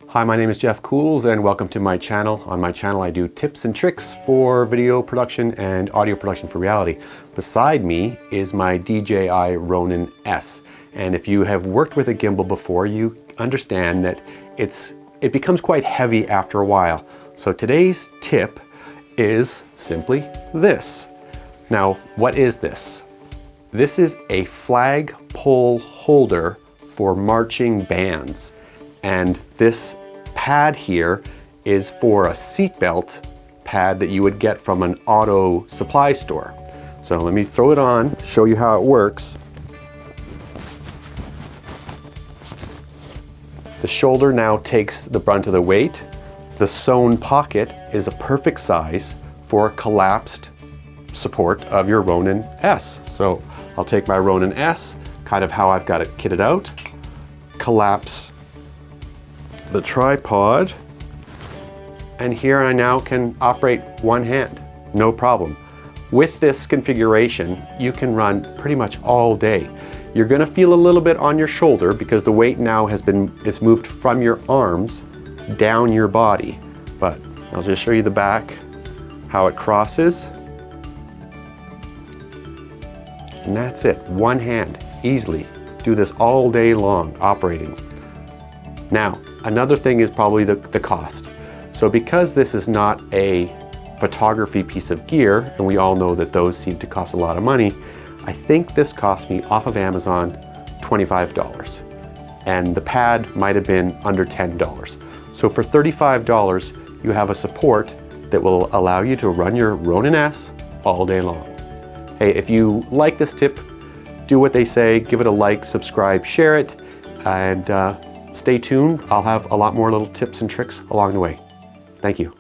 Hi, my name is Jeff Cools and welcome to my channel. On my channel I do tips and tricks for video production and audio production for reality. Beside me is my DJI Ronin S. And if you have worked with a gimbal before, you understand that it becomes quite heavy after a while. So today's tip is simply this. Now, what is this? This is a flag pole holder for marching bands. And this pad here is for a seatbelt pad that you would get from an auto supply store. So let me throw it on, show you how it works. The shoulder now takes the brunt of the weight. The sewn pocket is a perfect size for a collapsed support of your Ronin S. So I'll take my Ronin S, kind of how I've got it kitted out, collapse the tripod, and here I now can operate one hand, no problem. With this configuration, you can run pretty much all day. You're gonna feel a little bit on your shoulder because the weight now it's moved from your arms down your body. But I'll just show you the back, how it crosses. And that's it, one hand, easily. Do this all day long, operating. Now, another thing is probably the cost. So because this is not a photography piece of gear, and we all know that those seem to cost a lot of money, I think this cost me off of Amazon $25. And the pad might have been under $10. So for $35, you have a support that will allow you to run your Ronin S all day long. Hey, if you like this tip, do what they say, give it a like, subscribe, share it, and stay tuned. I'll have a lot more little tips and tricks along the way. Thank you.